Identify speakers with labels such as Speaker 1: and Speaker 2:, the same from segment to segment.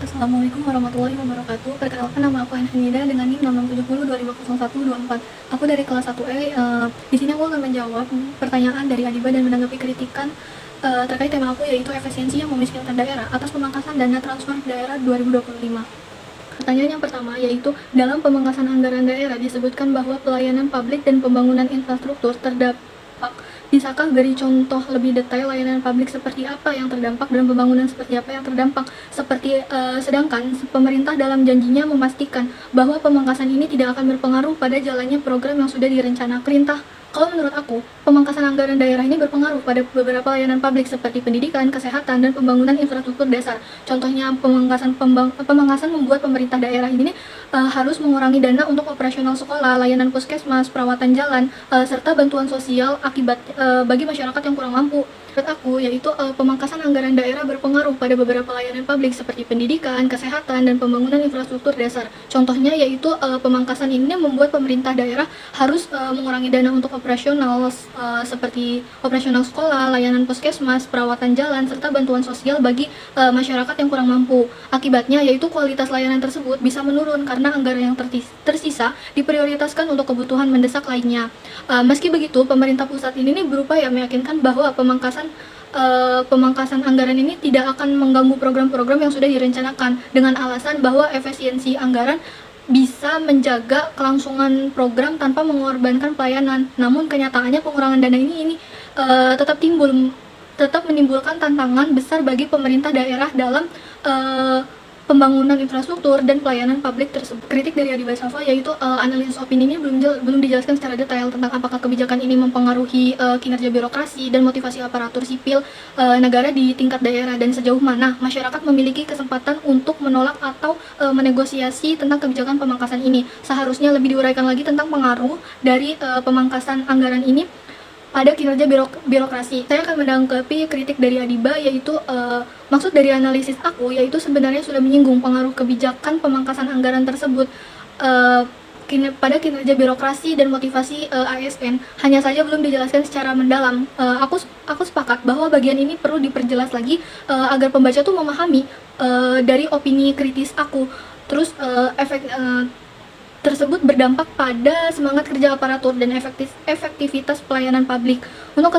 Speaker 1: Assalamualaikum warahmatullahi wabarakatuh. Perkenalkan, nama aku Anhanida dengan NIM 6670 Aku dari kelas 1E. Di sini aku akan menjawab pertanyaan dari Adiba dan menanggapi kritikan terkait tema aku, yaitu efisiensi yang memiskinkan daerah atas pemangkasan dana transfer daerah 2025. Pertanyaan yang pertama yaitu, dalam pemangkasan anggaran daerah disebutkan bahwa pelayanan publik dan pembangunan infrastruktur terdampak. Bisakah beri contoh lebih detail layanan publik seperti apa yang terdampak dan pembangunan seperti apa yang terdampak? Sedangkan pemerintah dalam janjinya memastikan bahwa pemangkasan ini tidak akan berpengaruh pada jalannya program yang sudah direncanakan. Kalau menurut aku, pemangkasan anggaran daerah ini berpengaruh pada beberapa layanan publik seperti pendidikan, kesehatan, dan pembangunan infrastruktur dasar. Contohnya, pemangkasan membuat pemerintah daerah ini harus mengurangi dana untuk operasional sekolah, layanan puskesmas, perawatan jalan, serta bantuan sosial bagi masyarakat yang kurang mampu. Menurut aku, yaitu pemangkasan anggaran daerah berpengaruh pada beberapa layanan publik seperti pendidikan, kesehatan, dan pembangunan infrastruktur dasar. Contohnya yaitu pemangkasan ini membuat pemerintah daerah harus mengurangi dana untuk operasional seperti operasional sekolah, layanan puskesmas, perawatan jalan, serta bantuan sosial bagi masyarakat yang kurang mampu. Akibatnya yaitu kualitas layanan tersebut bisa menurun karena anggaran yang tersisa diprioritaskan untuk kebutuhan mendesak lainnya. Meski begitu, pemerintah pusat ini berupaya meyakinkan bahwa pemangkasan anggaran ini tidak akan mengganggu program-program yang sudah direncanakan, dengan alasan bahwa efisiensi anggaran bisa menjaga kelangsungan program tanpa mengorbankan pelayanan. Namun kenyataannya pengurangan dana ini tetap menimbulkan tantangan besar bagi pemerintah daerah dalam pembangunan infrastruktur dan pelayanan publik tersebut. Kritik dari Adiba Safa yaitu analisis opininya belum dijelaskan secara detail tentang apakah kebijakan ini mempengaruhi kinerja birokrasi dan motivasi aparatur sipil negara di tingkat daerah, dan sejauh mana masyarakat memiliki kesempatan untuk menolak atau menegosiasi tentang kebijakan pemangkasan ini. Seharusnya lebih diuraikan lagi tentang pengaruh dari pemangkasan anggaran ini pada kinerja birokrasi. Saya akan menanggapi kritik dari Adiba, yaitu maksud dari analisis aku yaitu sebenarnya sudah menyinggung pengaruh kebijakan pemangkasan anggaran tersebut pada kinerja birokrasi dan motivasi ASN. Hanya saja belum dijelaskan secara mendalam. Aku sepakat bahwa bagian ini perlu diperjelas lagi agar pembaca tuh memahami dari opini kritis aku. Terus efek tersebut berdampak pada semangat kerja aparatur dan efektivitas pelayanan publik. Untuk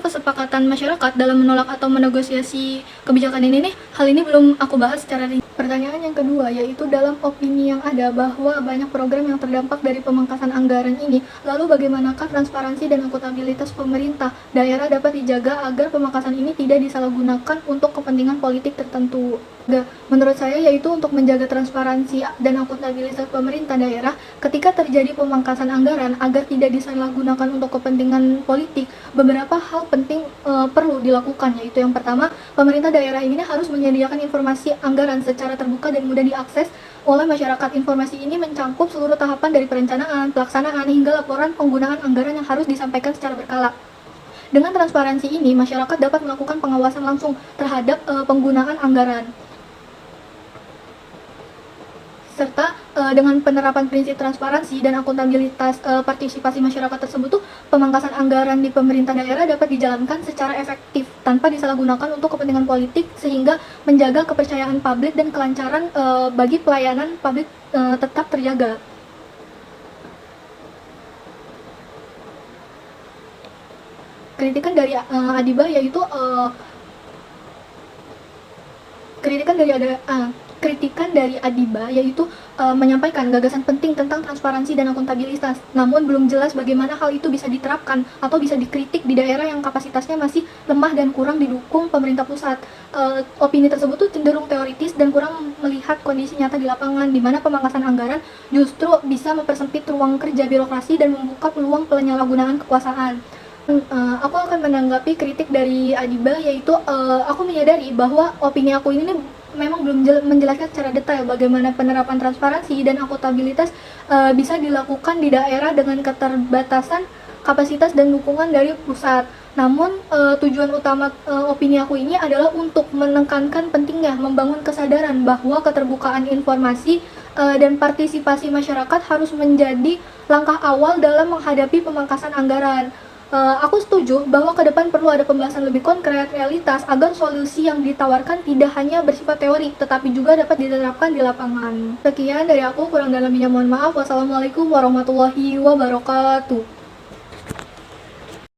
Speaker 1: kesepakatan masyarakat dalam menolak atau menegosiasi kebijakan ini hal ini belum aku bahas secara rinci. Pertanyaan yang kedua yaitu, dalam opini yang ada bahwa banyak program yang terdampak dari pemangkasan anggaran ini, lalu bagaimanakah transparansi dan akuntabilitas pemerintah daerah dapat dijaga agar pemangkasan ini tidak disalahgunakan untuk kepentingan politik tertentu? Menurut saya yaitu untuk menjaga transparansi dan akuntabilitas pemerintah daerah ketika terjadi pemangkasan anggaran agar tidak disalahgunakan untuk kepentingan politik, beberapa hal penting perlu dilakukan, yaitu yang pertama, pemerintah daerah ini harus menyediakan informasi anggaran secara terbuka dan mudah diakses oleh masyarakat. Informasi ini mencakup seluruh tahapan dari perencanaan, pelaksanaan, hingga laporan penggunaan anggaran yang harus disampaikan secara berkala. Dengan transparansi ini, masyarakat dapat melakukan pengawasan langsung terhadap penggunaan anggaran. Serta dengan penerapan prinsip transparansi dan akuntabilitas partisipasi masyarakat tersebut pemangkasan anggaran di pemerintah daerah dapat dijalankan secara efektif tanpa disalahgunakan untuk kepentingan politik, sehingga menjaga kepercayaan publik dan kelancaran bagi pelayanan publik tetap terjaga. Kritikan dari Adiba yaitu kritikan dari Adiba yaitu menyampaikan gagasan penting tentang transparansi dan akuntabilitas, namun belum jelas bagaimana hal itu bisa diterapkan atau bisa dikritik di daerah yang kapasitasnya masih lemah dan kurang didukung pemerintah pusat. Opini tersebut tuh cenderung teoritis dan kurang melihat kondisi nyata di lapangan, di mana pemangkasan anggaran justru bisa mempersempit ruang kerja birokrasi dan membuka peluang penyalahgunaan kekuasaan. Aku akan menanggapi kritik dari Adiba, yaitu aku menyadari bahwa opini aku ini memang belum menjelaskan secara detail bagaimana penerapan transparansi dan akuntabilitas bisa dilakukan di daerah dengan keterbatasan kapasitas dan dukungan dari pusat. Namun tujuan utama opini aku ini adalah untuk menekankan pentingnya membangun kesadaran bahwa keterbukaan informasi dan partisipasi masyarakat harus menjadi langkah awal dalam menghadapi pemangkasan anggaran. Aku setuju bahwa ke depan perlu ada pembahasan lebih konkret, realitas, agar solusi yang ditawarkan tidak hanya bersifat teori, tetapi juga dapat diterapkan di lapangan. Sekian dari aku, kurang dalamnya mohon maaf. Wassalamualaikum warahmatullahi wabarakatuh.